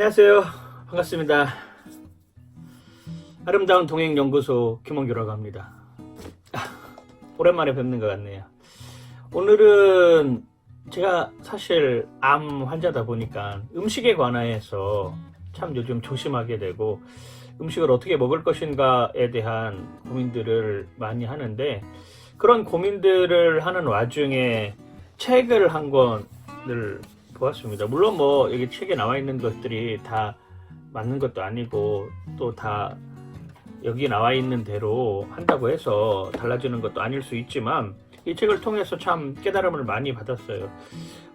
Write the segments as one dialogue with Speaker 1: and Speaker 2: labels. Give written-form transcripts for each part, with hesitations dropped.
Speaker 1: 안녕하세요. 반갑습니다. 아름다운 동행연구소 김원규라고 합니다. 오랜만에 뵙는 것 같네요. 오늘은 제가 사실 암 환자다 보니까 음식에 관해서 참 요즘 조심하게 되고 음식을 어떻게 먹을 것인가에 대한 고민들을 많이 하는데, 그런 고민들을 하는 와중에 책을 한 권을 보았습니다. 물론 뭐 여기 책에 나와 있는 것들이 다 맞는 것도 아니고 또 다 여기 나와 있는 대로 한다고 해서 달라지는 것도 아닐 수 있지만, 이 책을 통해서 참 깨달음을 많이 받았어요.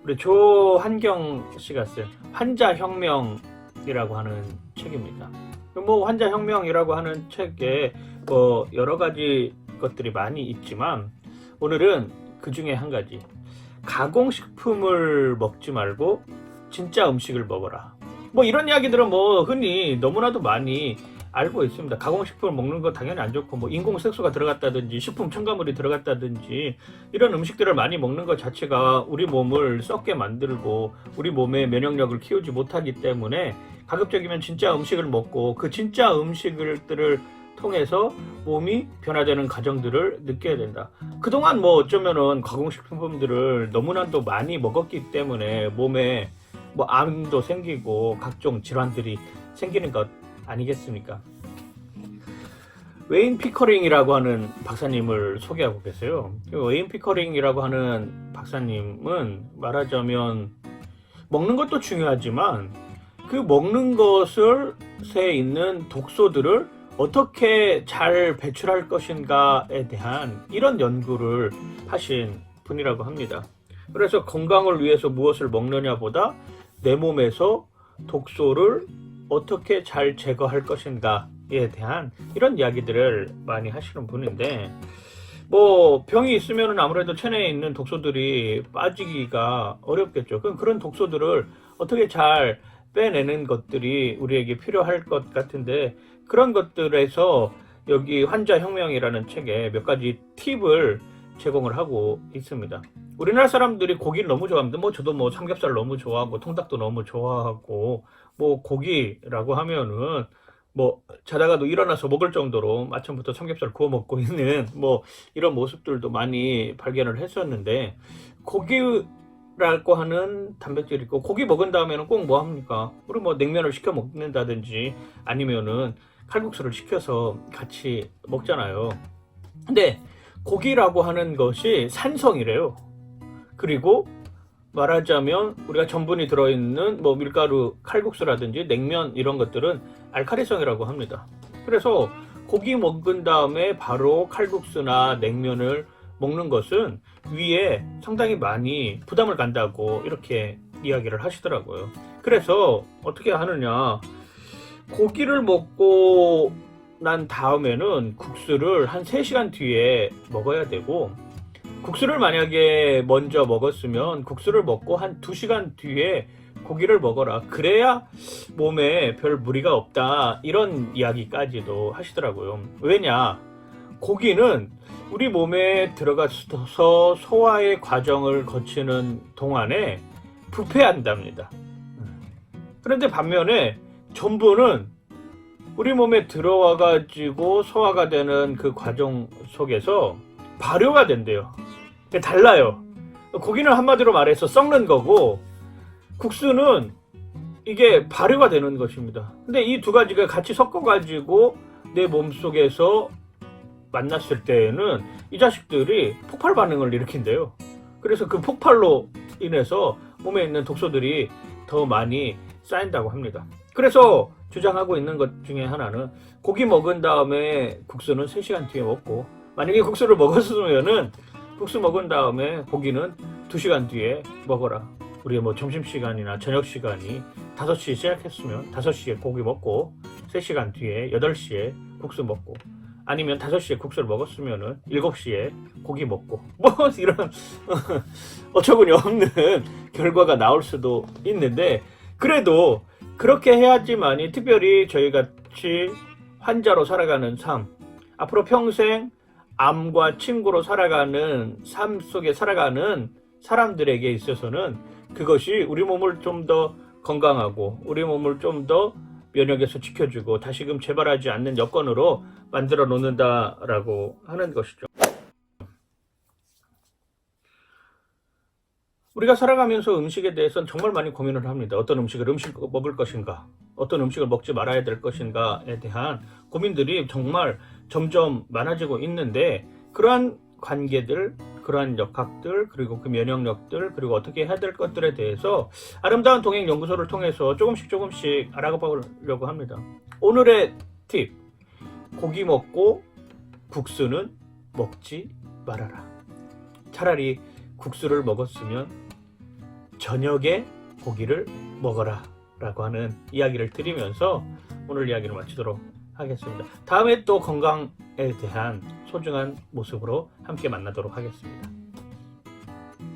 Speaker 1: 우리 조한경 씨가 쓴 환자혁명이라고 하는 책입니다. 뭐 환자혁명이라고 하는 책에 뭐 여러 가지 것들이 많이 있지만, 오늘은 그 중에 한 가지, 가공식품을 먹지 말고 진짜 음식을 먹어라. 뭐 이런 이야기들은 뭐 흔히 너무나도 많이 알고 있습니다. 가공식품을 먹는 거 당연히 안 좋고, 뭐 인공색소가 들어갔다든지 식품 첨가물이 들어갔다든지 이런 음식들을 많이 먹는 것 자체가 우리 몸을 썩게 만들고 우리 몸의 면역력을 키우지 못하기 때문에, 가급적이면 진짜 음식을 먹고 그 진짜 음식들을 통해서 몸이 변화되는 과정들을 느껴야 된다. 그동안 뭐 어쩌면은 가공식품들을 너무나도 많이 먹었기 때문에 몸에 뭐 암도 생기고 각종 질환들이 생기는 것 아니겠습니까? 웨인 피커링이라고 하는 박사님을 소개하고 계세요. 웨인 피커링이라고 하는 박사님은 말하자면 먹는 것도 중요하지만 그 먹는 것에 있는 독소들을 어떻게 잘 배출할 것인가에 대한 이런 연구를 하신 분이라고 합니다. 그래서 건강을 위해서 무엇을 먹느냐보다 내 몸에서 독소를 어떻게 잘 제거할 것인가에 대한 이런 이야기들을 많이 하시는 분인데, 뭐 병이 있으면 아무래도 체내에 있는 독소들이 빠지기가 어렵겠죠. 그런 독소들을 어떻게 잘 빼내는 것들이 우리에게 필요할 것 같은데, 그런 것들에서 여기 환자혁명이라는 책에 몇 가지 팁을 제공을 하고 있습니다. 우리나라 사람들이 고기를 너무 좋아합니다. 뭐 저도 뭐 삼겹살 너무 좋아하고 통닭도 너무 좋아하고, 뭐 고기라고 하면은 뭐 자다가도 일어나서 먹을 정도로 아침부터 삼겹살 구워 먹고 있는 뭐 이런 모습들도 많이 발견을 했었는데, 고기라고 하는 단백질이 있고, 고기 먹은 다음에는 꼭 뭐 합니까? 우리 뭐 냉면을 시켜 먹는다든지 아니면은 칼국수를 시켜서 같이 먹잖아요. 근데 고기라고 하는 것이 산성이래요. 그리고 말하자면 우리가 전분이 들어있는 뭐 밀가루 칼국수라든지 냉면 이런 것들은 알칼리성이라고 합니다. 그래서 고기 먹은 다음에 바로 칼국수나 냉면을 먹는 것은 위에 상당히 많이 부담을 간다고 이렇게 이야기를 하시더라고요. 그래서 어떻게 하느냐, 고기를 먹고 난 다음에는 국수를 한 3시간 뒤에 먹어야 되고, 국수를 만약에 먼저 먹었으면 국수를 먹고 한 2시간 뒤에 고기를 먹어라. 그래야 몸에 별 무리가 없다. 이런 이야기까지도 하시더라고요. 왜냐? 고기는 우리 몸에 들어가서 소화의 과정을 거치는 동안에 부패한답니다. 그런데 반면에 전분은 우리 몸에 들어와 가지고 소화가 되는 그 과정 속에서 발효가 된대요. 달라요. 고기는 한마디로 말해서 썩는 거고, 국수는 이게 발효가 되는 것입니다. 근데 이 두 가지가 같이 섞어 가지고 내 몸속에서 만났을 때에는 이 자식들이 폭발 반응을 일으킨대요. 그래서 그 폭발로 인해서 몸에 있는 독소들이 더 많이 쌓인다고 합니다. 그래서 주장하고 있는 것 중에 하나는, 고기 먹은 다음에 국수는 3시간 뒤에 먹고, 만약에 국수를 먹었으면은 국수 먹은 다음에 고기는 2시간 뒤에 먹어라. 우리 뭐 점심시간이나 저녁시간이 5시에 시작했으면 5시에 고기 먹고 3시간 뒤에 8시에 국수 먹고, 아니면 5시에 국수를 먹었으면은 7시에 고기 먹고, 뭐 이런 어처구니 없는 결과가 나올 수도 있는데, 그래도 그렇게 해야지만이 특별히 저희 같이 환자로 살아가는 삶, 앞으로 평생 암과 친구로 살아가는 삶 속에 살아가는 사람들에게 있어서는 그것이 우리 몸을 좀 더 건강하고 우리 몸을 좀 더 면역에서 지켜주고 다시금 재발하지 않는 여건으로 만들어 놓는다라고 하는 것이죠. 우리가 살아가면서 음식에 대해서는 정말 많이 고민을 합니다. 어떤 음식을 먹을 것인가, 어떤 음식을 먹지 말아야 될 것인가에 대한 고민들이 정말 점점 많아지고 있는데, 그러한 관계들, 그러한 역학들, 그리고 그 면역력들, 그리고 어떻게 해야 될 것들에 대해서 아름다운 동행 연구소를 통해서 조금씩 알아가 보려고 합니다. 오늘의 팁, 고기 먹고 국수는 먹지 말아라. 차라리 국수를 먹었으면 저녁에 고기를 먹어라 라고 하는 이야기를 드리면서 오늘 이야기를 마치도록 하겠습니다. 다음에 또 건강에 대한 소중한 모습으로 함께 만나도록 하겠습니다.